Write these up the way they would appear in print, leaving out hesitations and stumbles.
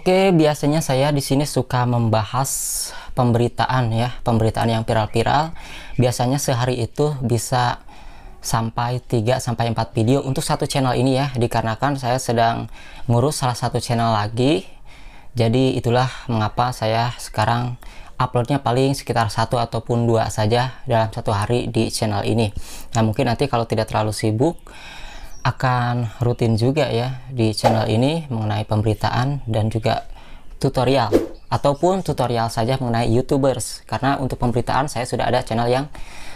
Oke, biasanya saya di sini suka membahas pemberitaan ya, pemberitaan yang viral-viral. Biasanya sehari itu bisa sampai 3 sampai 4 video untuk satu channel ini ya, dikarenakan saya sedang ngurus salah satu channel lagi. Jadi itulah mengapa saya sekarang uploadnya paling sekitar 1 ataupun 2 saja dalam satu hari di channel ini. Nah, mungkin nanti kalau tidak terlalu sibuk akan rutin juga ya di channel ini mengenai pemberitaan dan juga tutorial ataupun tutorial saja mengenai YouTubers, karena untuk pemberitaan saya sudah ada channel yang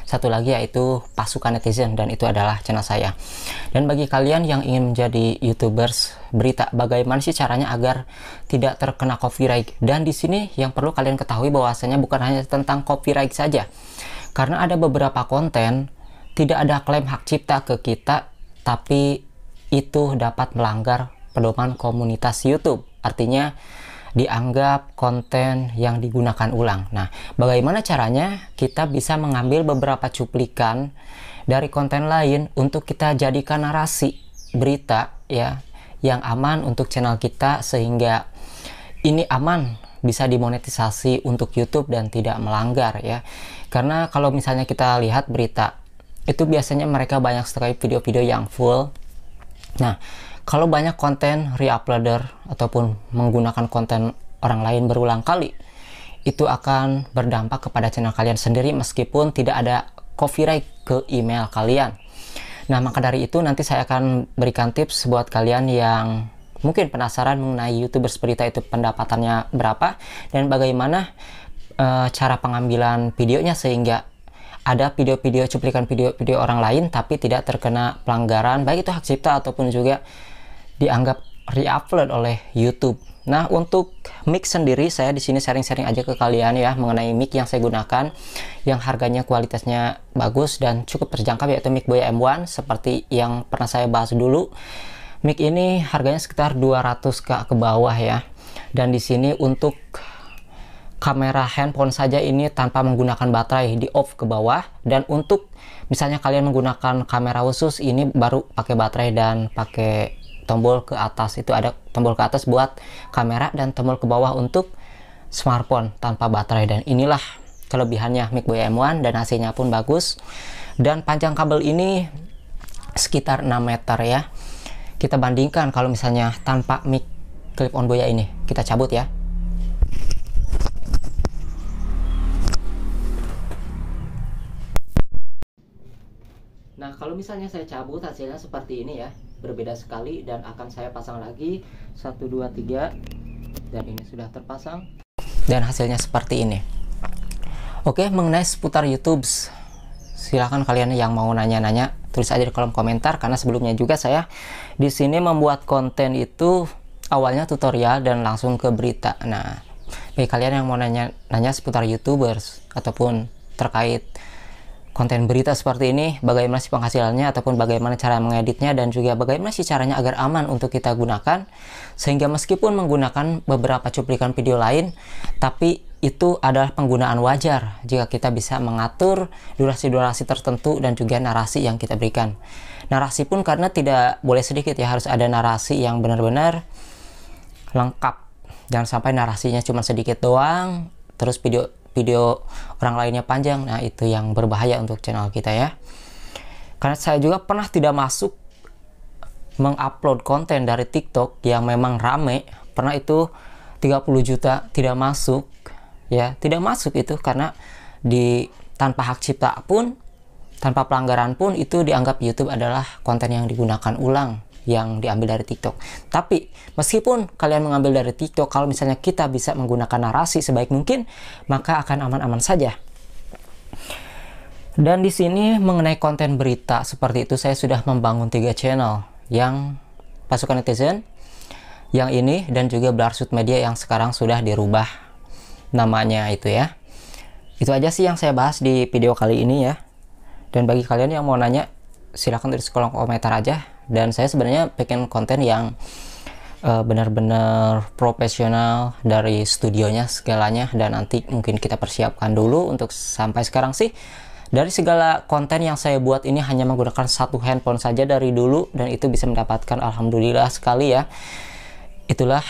satu lagi yaitu Pasukan Netizen, dan itu adalah channel saya. Dan bagi kalian yang ingin menjadi YouTubers berita, bagaimana sih caranya agar tidak terkena copyright? Dan di sini yang perlu kalian ketahui bahwasanya bukan hanya tentang copyright saja, karena ada beberapa konten tidak ada klaim hak cipta ke kita, tapi itu dapat melanggar pedoman komunitas YouTube. Artinya dianggap konten yang digunakan ulang. Nah, bagaimana caranya kita bisa mengambil beberapa cuplikan dari konten lain untuk kita jadikan narasi berita ya yang aman untuk channel kita, sehingga ini aman bisa dimonetisasi untuk YouTube dan tidak melanggar ya. Karena kalau misalnya kita lihat berita itu biasanya mereka banyak sekali video-video yang full. Nah, kalau banyak konten reuploader ataupun menggunakan konten orang lain berulang kali, itu akan berdampak kepada channel kalian sendiri meskipun tidak ada copyright ke email kalian. Nah, maka dari itu nanti saya akan berikan tips buat kalian yang mungkin penasaran mengenai YouTubers berita itu pendapatannya berapa dan bagaimana cara pengambilan videonya sehingga ada video-video cuplikan video-video orang lain tapi tidak terkena pelanggaran baik itu hak cipta ataupun juga dianggap re-upload oleh YouTube. Nah, untuk mic sendiri saya di sini sharing-sharing aja ke kalian ya mengenai mic yang saya gunakan yang harganya kualitasnya bagus dan cukup terjangkau, yaitu mic Boya M1 seperti yang pernah saya bahas dulu. Mic ini harganya sekitar 200k ke bawah ya. Dan di sini untuk kamera handphone saja ini tanpa menggunakan baterai di off ke bawah, dan untuk misalnya kalian menggunakan kamera khusus ini baru pakai baterai dan pakai tombol ke atas. Itu ada tombol ke atas buat kamera dan tombol ke bawah untuk smartphone tanpa baterai, dan inilah kelebihannya mic Boya M1 dan hasilnya pun bagus. Dan panjang kabel ini sekitar 6 meter ya. Kita bandingkan kalau misalnya tanpa mic clip on Boya ini, kita cabut ya. Nah, kalau misalnya saya cabut hasilnya seperti ini ya, berbeda sekali, dan akan saya pasang lagi 1 2 3, dan ini sudah terpasang dan hasilnya seperti ini. Oke, mengenai seputar YouTube, silahkan kalian yang mau nanya-nanya tulis aja di kolom komentar, karena sebelumnya juga saya di sini membuat konten itu awalnya tutorial dan langsung ke berita. Nah, bagi kalian yang mau nanya seputar YouTubers ataupun terkait konten berita seperti ini, bagaimana sih penghasilannya ataupun bagaimana cara mengeditnya dan juga bagaimana sih caranya agar aman untuk kita gunakan, sehingga meskipun menggunakan beberapa cuplikan video lain, tapi itu adalah penggunaan wajar jika kita bisa mengatur durasi-durasi tertentu dan juga narasi yang kita berikan. Narasi pun karena tidak boleh sedikit ya, harus ada narasi yang benar-benar lengkap. Jangan sampai narasinya cuma sedikit doang terus video orang lainnya panjang. Nah, itu yang berbahaya untuk channel kita ya. Karena saya juga pernah tidak masuk mengupload konten dari TikTok yang memang rame, pernah itu 30 juta tidak masuk ya, tidak masuk itu karena tanpa hak cipta pun, tanpa pelanggaran pun, itu dianggap YouTube adalah konten yang digunakan ulang yang diambil dari TikTok. Tapi meskipun kalian mengambil dari TikTok, kalau misalnya kita bisa menggunakan narasi sebaik mungkin, maka akan aman-aman saja. Dan di sini mengenai konten berita seperti itu, saya sudah membangun 3 channel, yang Pasukan Netizen, yang ini, dan juga Blarsut Media yang sekarang sudah dirubah namanya itu ya. Itu aja sih yang saya bahas di video kali ini ya. Dan bagi kalian yang mau nanya, silahkan tulis kolom komentar aja. Dan saya sebenarnya bikin konten yang benar-benar profesional dari studionya segalanya, dan nanti mungkin kita persiapkan dulu. Untuk sampai sekarang sih dari segala konten yang saya buat ini hanya menggunakan satu handphone saja dari dulu, dan itu bisa mendapatkan alhamdulillah sekali ya. Itulah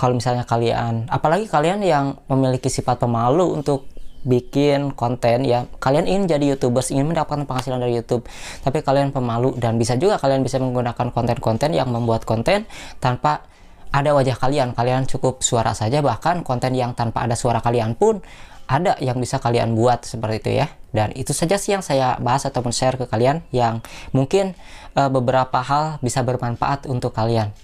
kalau misalnya kalian, apalagi kalian yang memiliki sifat pemalu untuk bikin konten ya, kalian ingin jadi YouTubers, ingin mendapatkan penghasilan dari YouTube, tapi kalian pemalu, dan bisa juga kalian bisa menggunakan konten-konten yang membuat konten tanpa ada wajah kalian. Kalian cukup suara saja, bahkan konten yang tanpa ada suara kalian pun ada yang bisa kalian buat seperti itu ya. Dan itu saja sih yang saya bahas ataupun share ke kalian, yang mungkin beberapa hal bisa bermanfaat untuk kalian.